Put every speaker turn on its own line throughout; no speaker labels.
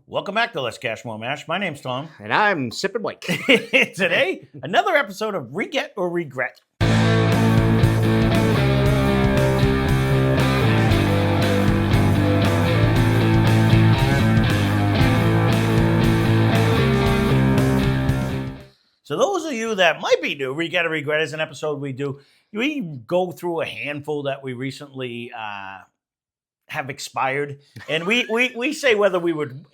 Welcome back to Lesscashmoremash. My name's Tom.
And I'm sipping Mike.
Today, another episode of Re-Get or Regret. So those of you that might be new, Re-Get or Regret is an episode we go through a handful that we recently have expired, and we say whether we would,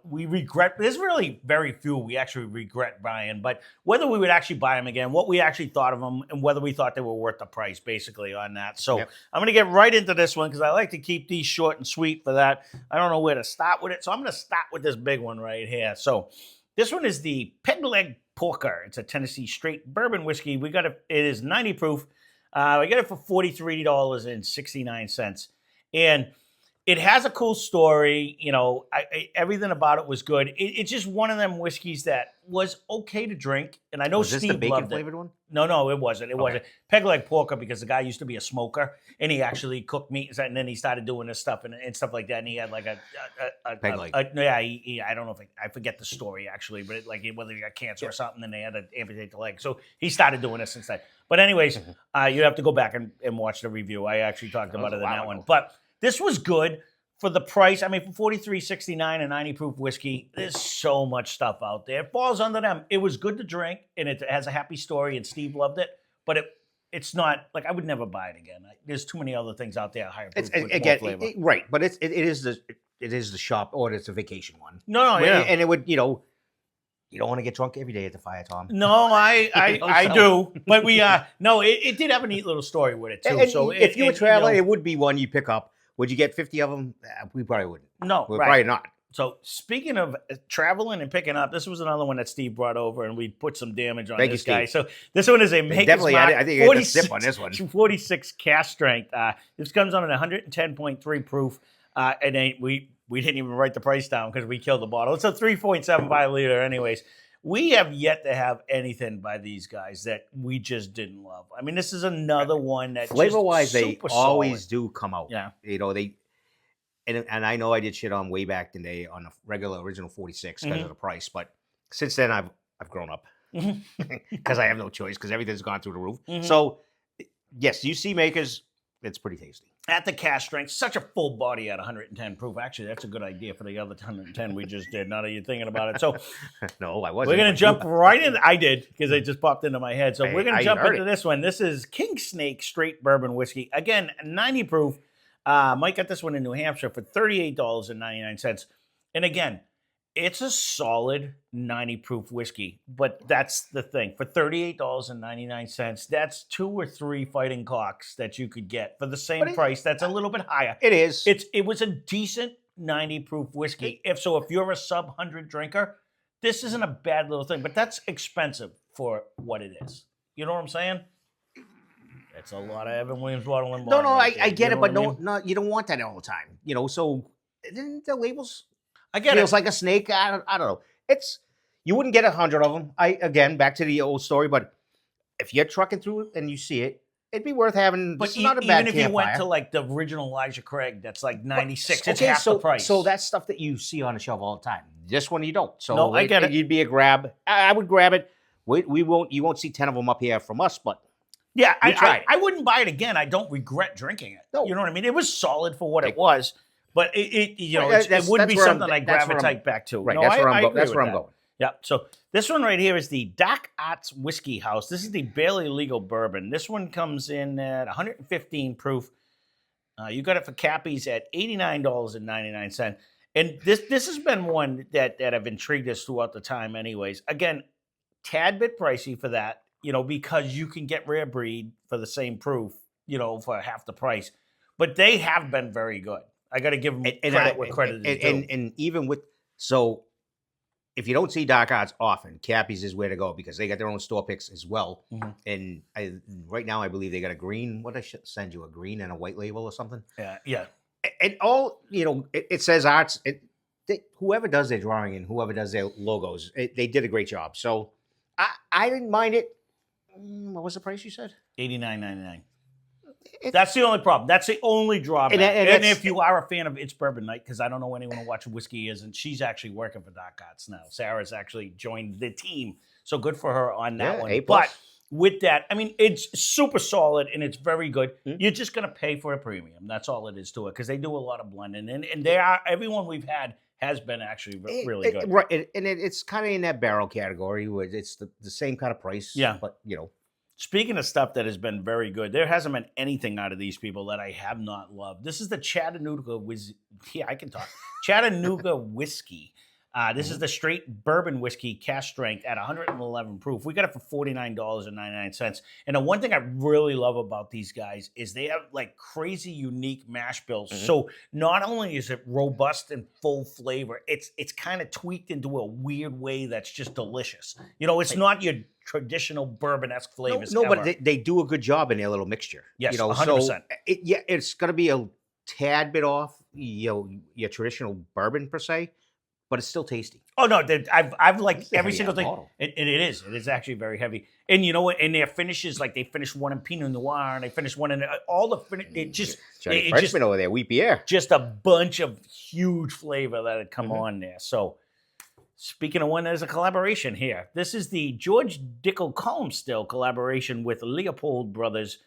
we regret. There's really very few we actually regret buying, but whether we would actually buy them again, what we actually thought of them, and whether we thought they were worth the price, basically on that. So I'm going to get right into this one because I like to keep these short and sweet for that. I don't know where to start with it, so I'm going to start with this big one right here. So this one is the Peg Leg Porker. It's a Tennessee straight bourbon whiskey. We got it. It is 90 proof. We got it for $43.69, and it has a cool story. Everything about it was good. It's just one of them whiskeys that was okay to drink. And I know
Was this
Steve
the bacon
loved
flavored
it.
one?
No, it wasn't. It wasn't. Peg Leg Porker, because the guy used to be a smoker, and he actually cooked meat, and then he started doing this stuff and stuff like that. And he had like a
Peg leg.
I don't know if I forget the story actually, but whether he got cancer or something, and they had to amputate the leg. So he started doing this instead. But anyways, you have to go back and watch the review. I actually talked about it in that one, but this was good for the price. I mean, for $43.69 and 90 proof whiskey, there's so much stuff out there. It falls under them. It was good to drink, and it has a happy story, and Steve loved it. But it's not like I would never buy it again. There's too many other things out there higher proof with more flavor.
Right, but it is the shop, or it's a vacation one.
No, yeah,
and it would you don't want to get drunk every day at the fire, Tom.
No, I do, but it did have a neat little story with it too.
And
so
if you were traveling, it would be one you pick up. Would you get 50 of them? We probably wouldn't.
No,
We're
right.
probably not.
So speaking of traveling and picking up, this was another one that Steve brought over, and we put some damage on this guy. So this one is a Maker's Mark.
I think you get a sip on this one.
46 cask strength. This comes on at 110.3 proof, and we didn't even write the price down because we killed the bottle. It's a 3.75 liter, anyways. We have yet to have anything by these guys that we just didn't love. I mean, this is another one that
flavor-wise, they always
solid.
do come out.
Yeah,
and I know I did shit on way back in the day on the regular original 46 because of the price, but since then I've grown up because I have no choice because everything's gone through the roof. So yes, you see Makers, it's pretty tasty.
At the cask strength, such a full body at 110 proof. Actually, that's a good idea for the other 110 we just did. Now that you're thinking about it. So
no, I wasn't.
We're going to jump right in. I did because it just popped into my head. So we're going to jump into this one. This is King Snake Straight Bourbon Whiskey. Again, 90 proof. Mike got this one in New Hampshire for $38.99. And again, it's a solid 90 proof whiskey. But that's the thing. For $38.99, that's 2 or 3 fighting cocks that you could get for the same price. That's a little bit higher.
It is.
It was a decent 90 proof whiskey. If you're a sub 100 drinker, this isn't a bad little thing. But that's expensive for what it is. You know what I'm saying? It's a lot of Evan Williams bottle and bottle.
No, I get it, but no, you don't want that all the time. So then the labels.
I get
feels
it.
like a snake. I don't know. You wouldn't get 100 of them. Again, back to the old story, but if you're trucking through it and you see it, it'd be worth having.
But
not a bad
even if you went to like the original Elijah Craig, that's like 96. It's half the price.
So that's stuff that you see on the shelf all the time. This one you don't. So
no, I get it.
You'd be a grab. I would grab it. We won't. You won't see 10 of them up here from us, but.
Yeah, I wouldn't buy it again. I don't regret drinking it. No. You know what I mean? It was solid for what it was, but it wouldn't be something I gravitate back to.
Right,
no,
that's where I'm
going. Yeah, so this one right here is the Dark Arts Whiskey House. This is the barely legal bourbon. This one comes in at 115 proof. You got it for Cappies at $89.99. And this has been one that have intrigued us throughout the time anyways. Again, tad bit pricey for that. Because you can get rare breed for the same proof, for half the price. But they have been very good. I got to give them credit where credit is due.
And even with, so if you don't see Dark Arts often, Cappies is where to go because they got their own store picks as well. And right now I believe they got a green, what I should send you, a green and a white label or something?
Yeah.
And all, it says arts. Whoever does their drawing and whoever does their logos, they did a great job. So I didn't mind it. What was the price you said?
$89.99. That's the only problem. That's the only drawback.
And
And if you are a fan of It's Bourbon Night, because I don't know anyone who watches whiskey is, and she's actually working for Dark Arts now. Sarah's actually joined the team, so good for her on that one.
A+.
But with that, I mean, it's super solid and it's very good.
Mm-hmm.
You're just gonna pay for a premium. That's all it is to it, because they do a lot of blending, and they are everyone we've had has been actually really good.
Right, and it's kind of in that barrel category where it's the same kind of price.
Yeah.
But, you know.
Speaking of stuff that has been very good, there hasn't been anything out of these people that I have not loved. This is the Chattanooga I can talk. Chattanooga whiskey. This is the straight bourbon whiskey, cask strength at 111 proof. We got it for $49.99. And the one thing I really love about these guys is they have like crazy unique mash bills.
Mm-hmm.
So not only is it robust and full flavor, it's kind of tweaked into a weird way that's just delicious. You know, it's not your traditional bourbon-esque flavors.
No, but they do a good job in their little mixture.
Yes,
you know,
100%.
So it's going to be a tad bit off, you know, your traditional bourbon per se, but it's still tasty.
Oh no, I've liked every
heavy
single thing.
bottle.
It is actually very heavy. And you know what? And their finishes, like they finished one in Pinot Noir, and they finished one in all the finish. It just
Johnny Frenchman over there, Wheat Pierre.
Just a bunch of huge flavor that had come on there. So speaking of one, there's a collaboration here. This is the George Dickel Calm Still collaboration with Leopold Brothers.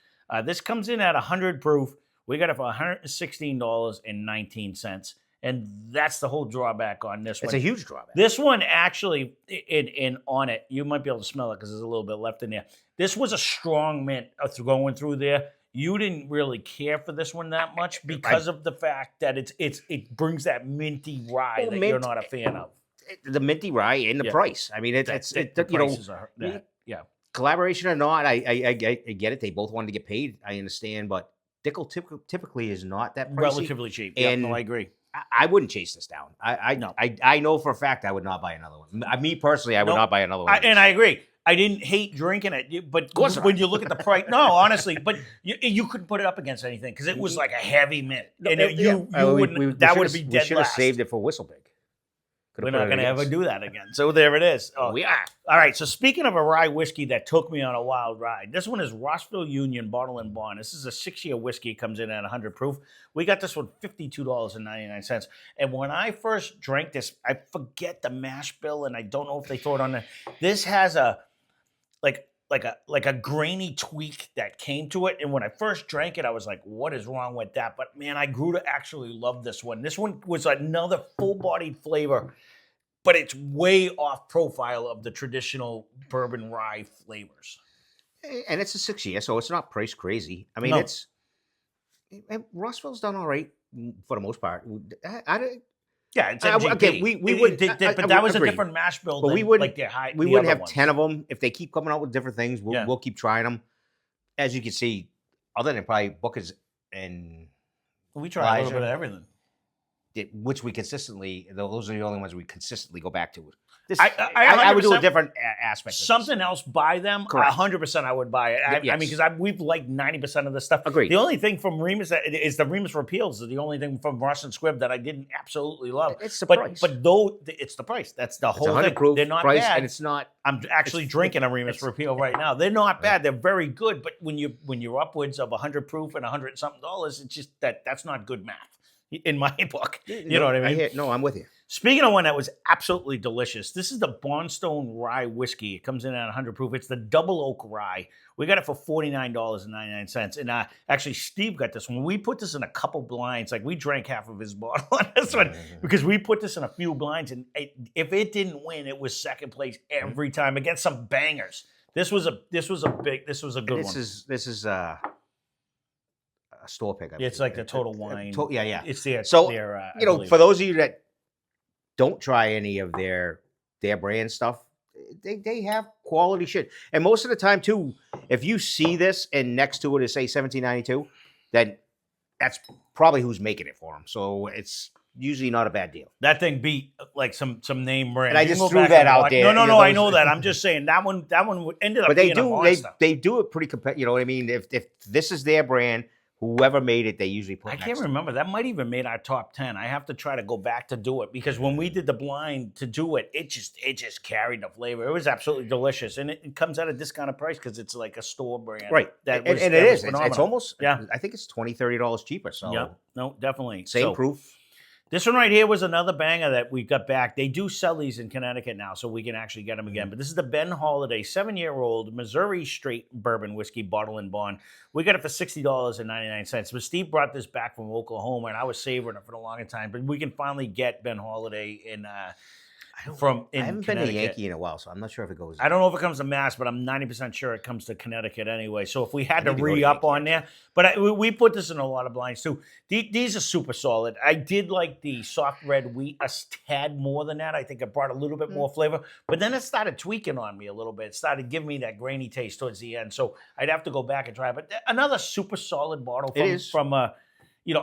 This comes in at 100 proof. We got it for $116.19. And that's the whole drawback on this one.
It's a huge drawback.
This one actually, in on it, you might be able to smell it because there's a little bit left in there. This was a strong mint going through there. You didn't really care for this one that much because of the fact that it brings that minty rye that you're not a fan of.
The minty rye and the price. I mean, collaboration or not, I get it. They both wanted to get paid. I understand, but Dickel typically is not that pricey.
Relatively cheap. And no, I agree.
I wouldn't chase this down. I know for a fact I would not buy another one. Me personally, I would not buy another one.
And I agree. I didn't hate drinking it, but when you look at the price, no, honestly, but you couldn't put it up against anything because it was like a heavy mint, and that would be dead last.
We should have saved it for Whistlepig.
We're not going to ever do that again. So there it is.
Oh, we are.
All right. So speaking of a rye whiskey that took me on a wild ride, this one is Rossville Union Bottle and Bond. This is a 6-year whiskey. It comes in at 100 proof. We got this one $52.99. And when I first drank this, I forget the mash bill, and I don't know if they throw it on there. This has a like a grainy tweak that came to it. And when I first drank it, I was like, what is wrong with that? But man, I grew to actually love this one. This one was another full-bodied flavor, but it's way off profile of the traditional bourbon rye flavors.
And it's a 6-year, so it's not price crazy. I mean, Rossville's done all right for the most part.
Yeah, it's MGP.
Okay, we would,
but that was a different mash bill.
But we wouldn't have
ones.
10 of them. If they keep coming out with different things, we'll keep trying them. As you can see, other than probably Booker's and
we try a little bit of everything.
Which we consistently, those are the only ones we consistently go back to.
I
would do a different aspect.
Something else by them, 100% I would buy it. I mean, because we've liked 90% of the stuff.
Agreed.
The only thing from Remus is the Remus Repeals is the only thing from Rush and Squibb that I didn't absolutely love.
It's the price.
But though it's the price. That's the whole thing.
Proof,
they're not
price,
bad.
And it's not.
I'm actually drinking a Remus Repeal right now. They're not bad. They're very good. But when you're upwards of 100 proof and $100-something, it's just that's not good math in my book. You know what I mean?
No, I'm with you.
Speaking of one that was absolutely delicious, this is the Bondstone Rye Whiskey. It comes in at 100 proof. It's the Double Oak Rye. We got it for $49.99. And actually, Steve got this one. We put this in a couple blinds. Like, we drank half of his bottle on this one because we put this in a few blinds. And if it didn't win, it was second place every time against some bangers. This was a good one.
This is a store pick.
It's like the Total Wine.
Yeah.
It's their,
for those of you that don't try any of their brand stuff, they have quality shit. And most of the time, too, if you see this and next to it is, say, 1792, then that's probably who's making it for them. So it's usually not a bad deal.
That thing beat like some name brand.
And I just threw that out there.
No, I know that. I'm just saying that one ended up being a monster.
They do it pretty competitive. You know what I mean? If this is their brand, whoever made it, they usually put
I
next
can't
to it.
remember. That might even made our top 10. I have to try to go back to do it because when we did the blind to do it, it just carried the flavor. It was absolutely delicious, and it comes at a discounted price because it's like a store brand,
Right.
That
And
was,
it
that was
is. It's
phenomenal.
almost,
Yeah.
I think it's $20, $30 cheaper. So
Yeah, no, definitely.
same
So,
proof.
this one right here was another banger that we got back. They do sell these in Connecticut now, so we can actually get them again. But this is the Ben Holiday 7-year-old Missouri straight bourbon whiskey bottle and bond. We got it for $60.99. But Steve brought this back from Oklahoma, and I was savoring it for a long time. But we can finally get Ben Holiday in
I haven't been to
Connecticut.
Yankee in a while, so I'm not sure if it goes.
I don't know if it comes to Mass, but I'm 90% sure it comes to Connecticut anyway. So if we had to
need to go to
re-up
Yankee,
on there, but we put this in a lot of blinds too. These are super solid. I did like the soft red wheat a tad more than that. I think it brought a little bit more flavor, but then it started tweaking on me a little bit. It started giving me that grainy taste towards the end. So I'd have to go back and try it. But another super solid bottle from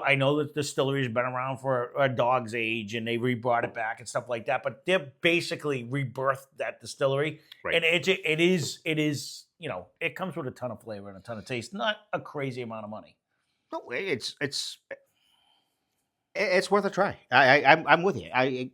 I know that distillery's been around for a dog's age and they rebrought it back and stuff like that, but they're basically rebirthed that distillery.
Right.
And it is, it comes with a ton of flavor and a ton of taste, not a crazy amount of money.
No, it's worth a try. I'm with you.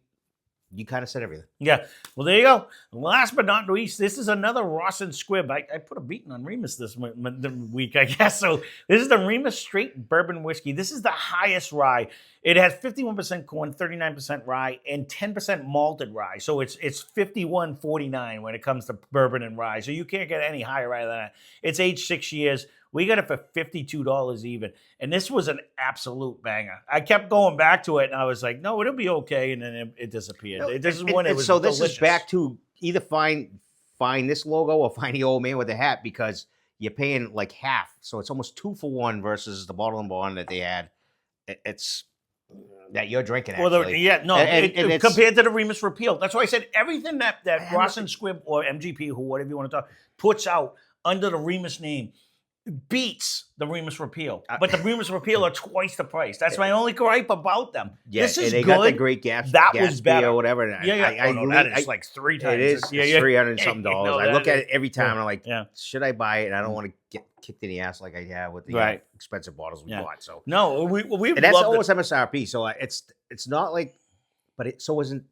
You kind of said everything.
Yeah. Well, there you go. Last but not least, this is another Ross and Squibb. I put a beating on Remus this week, I guess. So this is the Remus Straight Bourbon Whiskey. This is the highest rye. It has 51% corn, 39% rye, and 10% malted rye. So it's 51-49 when it comes to bourbon and rye. So you can't get any higher rye than that. It's aged 6 years. We got it for $52 even. And this was an absolute banger. I kept going back to it, and I was like, no, it'll be okay. And then it disappeared.
No,
This is one. It was
so
delicious.
this is back to either find this logo or find the old man with the hat, because you're paying like half. So it's almost 2 for 1 versus the bottle and bond that they had. It's that you're drinking, actually.
And compared to the Remus repeal. That's why I said everything that Ross and Squibb or MGP, who whatever you want to talk, puts out under the Remus name beats the Remus repeal. But the Remus repeal are twice the price. That's my only gripe about them.
Yeah,
this is
and they
good.
got the great gas.
That
gas
was better.
or whatever.
That is like 3 times.
It is.
Yeah,
It's $300 and something dollars. I look at it every time. And I'm like, should I buy it? And I don't want to get kicked in the ass like I have with the expensive bottles we bought. So
no, we
and that's almost MSRP. So it's not like. But it wasn't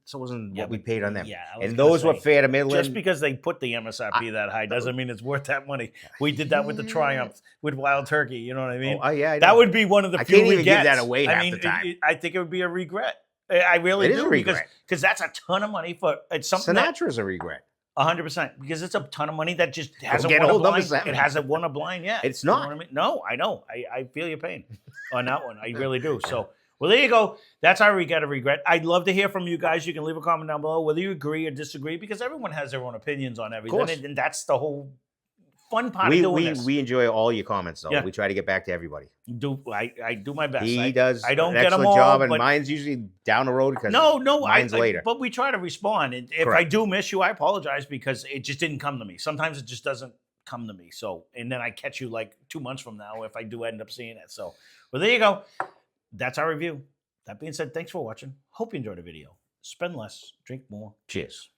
what we paid on them.
Yeah,
and those were fair to Midland.
Just because they put the MSRP that high doesn't mean it's worth that money. We did that with the Triumph, with Wild Turkey. You know what I mean?
Oh, yeah, I know.
That would be one of the few
can't even
we
give that away half the time.
I think it would be a regret. I really do.
It is a regret.
Because that's a ton of money for something.
Sinatra's a regret.
100%. Because it's a ton of money that just hasn't won a blind. It hasn't won a blind yet.
It's not.
You know what I mean? No, I know. I feel your pain on that one. I really do. So. Well, there you go. That's our regret. I'd love to hear from you guys. You can leave a comment down below whether you agree or disagree, because everyone has their own opinions on everything. And that's the whole fun part of doing this.
We enjoy all your comments, though. Yeah. We try to get back to everybody.
I do my best.
He does.
I don't
an
get them all.
Job, and mine's usually down the road because mine's later.
But we try to respond. And if I do miss you, I apologize because it just didn't come to me. Sometimes it just doesn't come to me. So, and then I catch you like 2 months from now if I do end up seeing it. So, well, there you go. That's our review. That being said, thanks for watching. Hope you enjoyed the video. Spend less, drink more.
Cheers.